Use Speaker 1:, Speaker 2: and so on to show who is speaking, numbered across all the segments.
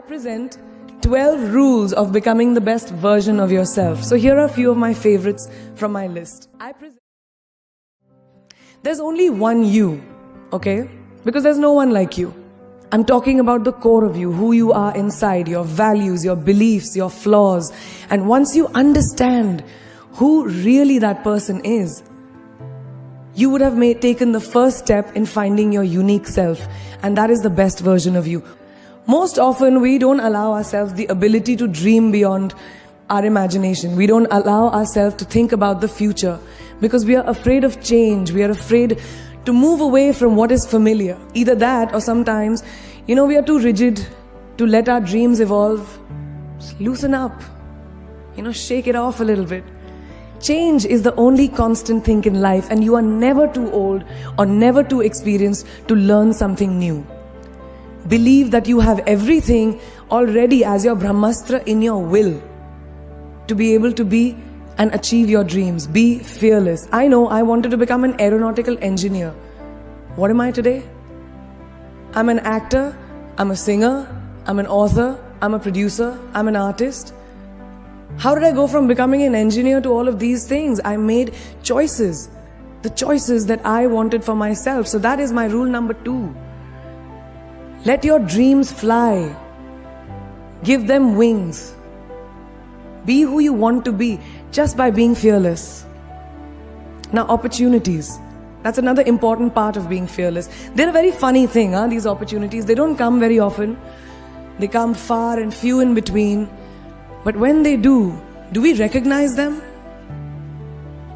Speaker 1: present 12 rules of becoming the best version of yourself. So here are a few of my favorites from my list. There's only one you, okay? Because there's no one like you. I'm talking about the core of you, who you are inside, your values, your beliefs, your flaws. And once you understand who really that person is, you would have taken the first step in finding your unique self. And that is the best version of you. Most often, we don't allow ourselves the ability to dream beyond our imagination. We don't allow ourselves to think about the future because we are afraid of change. We are afraid to move away from what is familiar. Either that or sometimes, we are too rigid to let our dreams evolve. Just loosen up. Shake it off a little bit. Change is the only constant thing in life, and you are never too old or never too experienced to learn something new. Believe that you have everything already as your Brahmastra in your will to be able to be and achieve your dreams. Be fearless. I know I wanted to become an aeronautical engineer. What am I today? I'm an actor, I'm a singer, I'm an author, I'm a producer, I'm an artist. How did I go from becoming an engineer to all of these things? I made choices. The choices that I wanted for myself. So that is my rule number 2. Let your dreams fly. Give them wings. Be who you want to be just by being fearless. Now, opportunities. That's another important part of being fearless. They're a very funny thing, these opportunities. They don't come very often. They come far and few in between. But when they do we recognize them?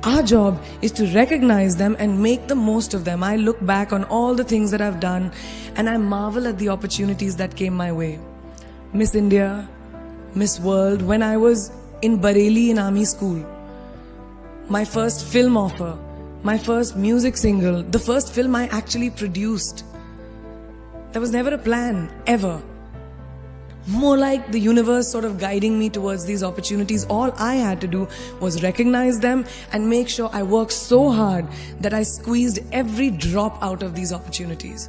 Speaker 1: Our job is to recognize them and make the most of them. I look back on all the things that I've done and I marvel at the opportunities that came my way. Miss India, Miss World, when I was in Bareilly in army school. My first film offer, my first music single, the first film I actually produced. There was never a plan, ever. More like the universe sort of guiding me towards these opportunities. All I had to do was recognize them and make sure I worked so hard that I squeezed every drop out of these opportunities.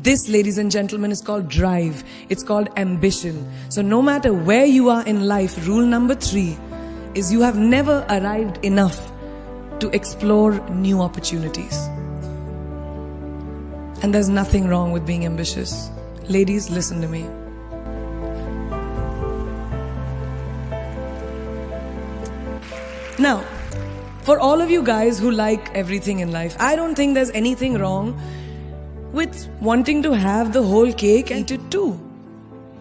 Speaker 1: This, ladies and gentlemen, is called drive. It's called ambition. So no matter where you are in life, rule number 3 is you have never arrived enough to explore new opportunities. And there's nothing wrong with being ambitious. Ladies, listen to me. Now, for all of you guys who like everything in life, I don't think there's anything wrong with wanting to have the whole cake and eat it too.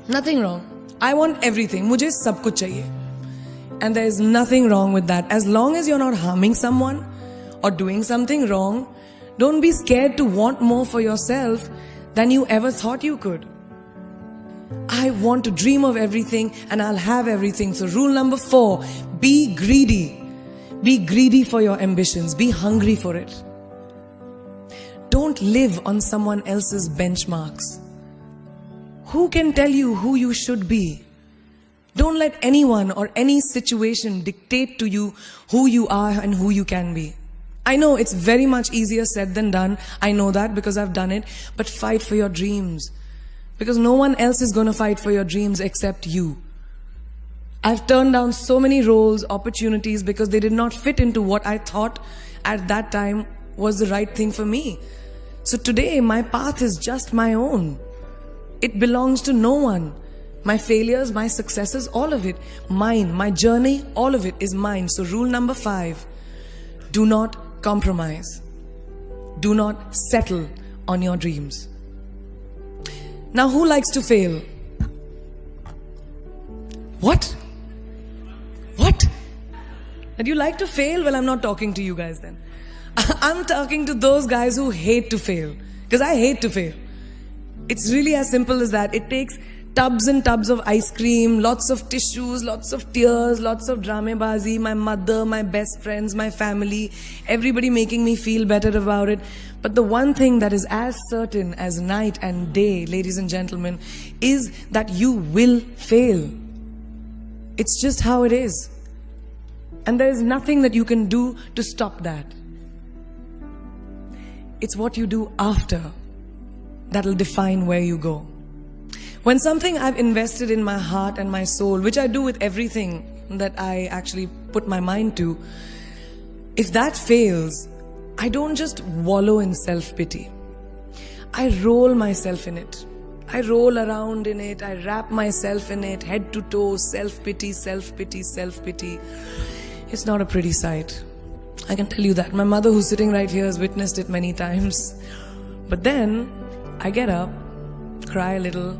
Speaker 1: Nothing wrong. I want everything. Mujhe sab kuch chahiye. And there is nothing wrong with that. As long as you're not harming someone or doing something wrong, don't be scared to want more for yourself than you ever thought you could. I want to dream of everything and I'll have everything. So rule number 4, be greedy. Be greedy for your ambitions. Be hungry for it. Don't live on someone else's benchmarks. Who can tell you who you should be? Don't let anyone or any situation dictate to you who you are and who you can be. I know it's very much easier said than done. I know that because I've done it. But fight for your dreams. Because no one else is going to fight for your dreams except you. I've turned down so many roles, opportunities because they did not fit into what I thought at that time was the right thing for me. So today my path is just my own. It belongs to no one. My failures, my successes, all of it, mine. My journey, all of it is mine. So rule number 5, do not compromise. Do not settle on your dreams. Now, who likes to fail? What? What? And you like to fail? Well, I'm not talking to you guys then. I'm talking to those guys who hate to fail. Because I hate to fail. It's really as simple as that. It takes tubs and tubs of ice cream, lots of tissues, lots of tears, lots of dramabazi, my mother, my best friends, my family, everybody making me feel better about it. But the one thing that is as certain as night and day, ladies and gentlemen, is that you will fail. It's just how it is. And there is nothing that you can do to stop that. It's what you do after that'll define where you go. When something I've invested in my heart and my soul, which I do with everything that I actually put my mind to, if that fails, I don't just wallow in self-pity. I roll myself in it. I roll around in it. I wrap myself in it, head to toe, self-pity, self-pity, self-pity. It's not a pretty sight. I can tell you that. My mother, who's sitting right here, has witnessed it many times. But then, I get up, cry a little,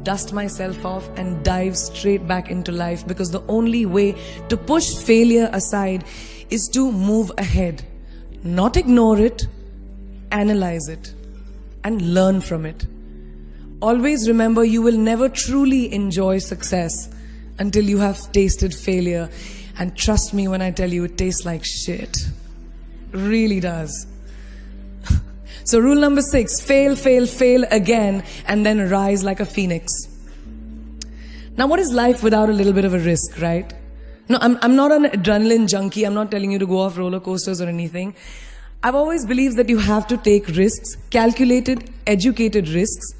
Speaker 1: dust myself off and dive straight back into life, because the only way to push failure aside is to move ahead. Not ignore it, analyze it, and learn from it. Always remember, you will never truly enjoy success until you have tasted failure. And trust me when I tell you, it tastes like shit. Really does. So rule number 6, fail, fail, fail again, and then rise like a phoenix. Now, what is life without a little bit of a risk, right? No, I'm not an adrenaline junkie. I'm not telling you to go off roller coasters or anything. I've always believed that you have to take risks, calculated, educated risks,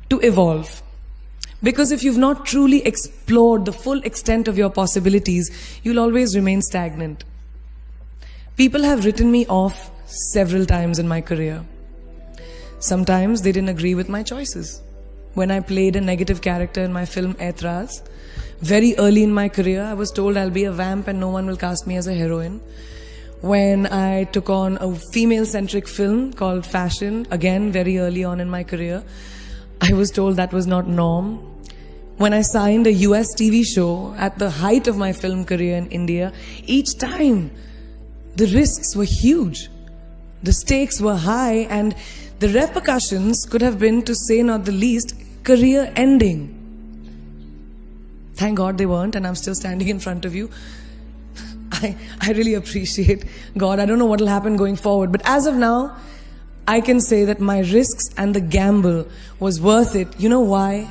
Speaker 1: to evolve. Because if you've not truly explored the full extent of your possibilities, you'll always remain stagnant. People have written me off several times in my career. Sometimes they didn't agree with my choices. When I played a negative character in my film Aitraz, very early in my career, I was told I'll be a vamp and no one will cast me as a heroine. When I took on a female-centric film called Fashion, again very early on in my career, I was told that was not norm. When I signed a US TV show at the height of my film career in India, each time the risks were huge. The stakes were high, and the repercussions could have been, to say not the least, career ending. Thank God they weren't, and I'm still standing in front of you. I really appreciate God. I don't know what will happen going forward, but as of now, I can say that my risks and the gamble was worth it. You know why?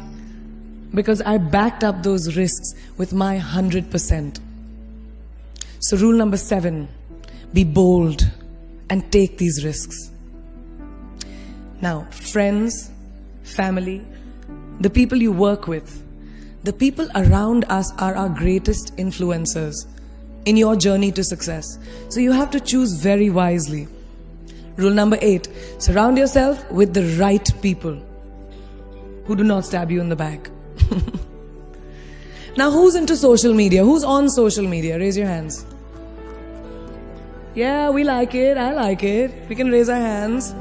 Speaker 1: Because I backed up those risks with my 100%. So rule number 7, be bold and take these risks. Now, friends, family, the people you work with, the people around us are our greatest influencers in your journey to success. So you have to choose very wisely. Rule number 8, surround yourself with the right people who do not stab you in the back. Now, who's into social media? Who's on social media? Raise your hands. Yeah, we like it. I like it. We can raise our hands.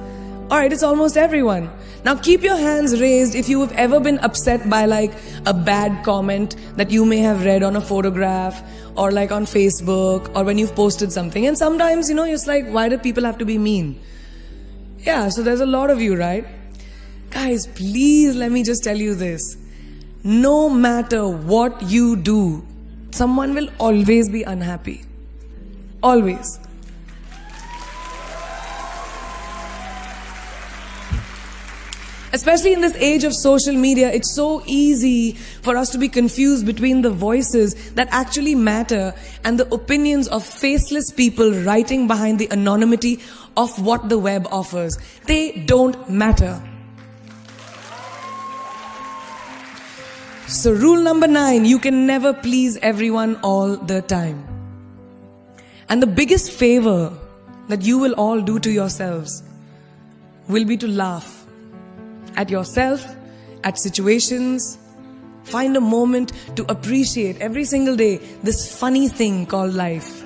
Speaker 1: Alright, it's almost everyone. Now keep your hands raised if you have ever been upset by like a bad comment that you may have read on a photograph or like on Facebook or when you've posted something. And sometimes, it's like, why do people have to be mean? Yeah, so there's a lot of you, right? Guys, please let me just tell you this. No matter what you do, someone will always be unhappy. Always. Especially in this age of social media, it's so easy for us to be confused between the voices that actually matter and the opinions of faceless people writing behind the anonymity of what the web offers. They don't matter. So rule number 9, you can never please everyone all the time. And the biggest favor that you will all do to yourselves will be to laugh at yourself, at situations. Find a moment to appreciate every single day this funny thing called life.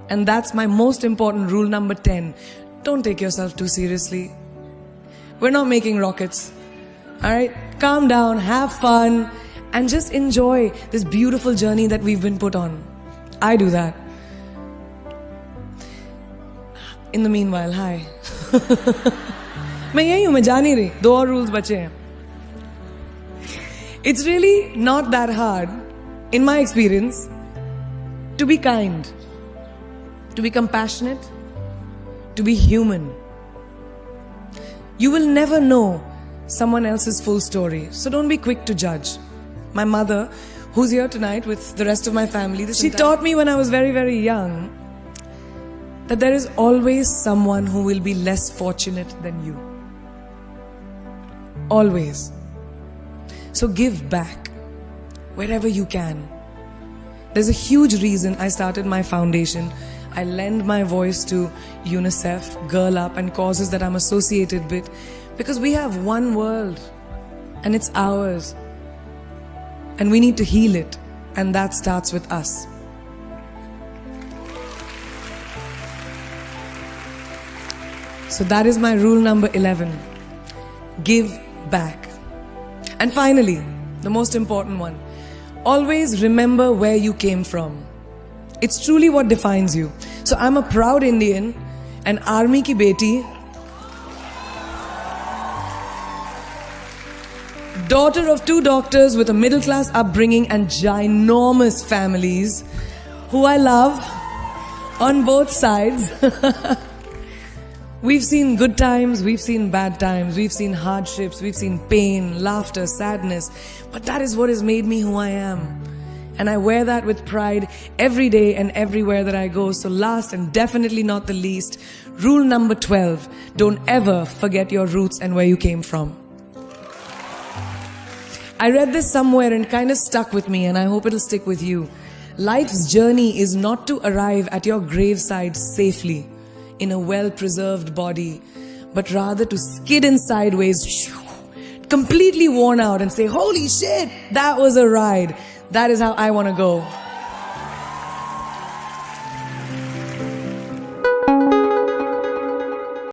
Speaker 1: And that's my most important rule number 10. Don't take yourself too seriously. We're not making rockets. Alright? Calm down, have fun, and just enjoy this beautiful journey that we've been put on. I do that. In the meanwhile, hi. मैं यही हूँ, मैं जा नहीं रही. 2 और rules बचे हैं. It's really not that hard, in my experience, to be kind, to be compassionate, to be human. You will never know someone else's full story, so don't be quick to judge. My mother, who's here tonight with the rest of my family, she taught me when I was very, very young that there is always someone who will be less fortunate than you. Always. So give back wherever you can. There's a huge reason I started my foundation. I lend my voice to UNICEF, Girl Up, and causes that I'm associated with, because we have one world and it's ours. And we need to heal it, and that starts with us. So that is my rule number 11. Give back. And finally, the most important one. Always remember where you came from. It's truly what defines you. So I'm a proud Indian, an army ki beti, daughter of 2 doctors with a middle class upbringing and ginormous families, who I love on both sides. We've seen good times, we've seen bad times, we've seen hardships, we've seen pain, laughter, sadness. But that is what has made me who I am. And I wear that with pride every day and everywhere that I go. So last and definitely not the least, rule number 12, don't ever forget your roots and where you came from. I read this somewhere and kind of stuck with me, and I hope it'll stick with you. Life's journey is not to arrive at your graveside safely in a well-preserved body, but rather to skid in sideways, completely worn out, and say, holy shit, that was a ride. That is how I want to go.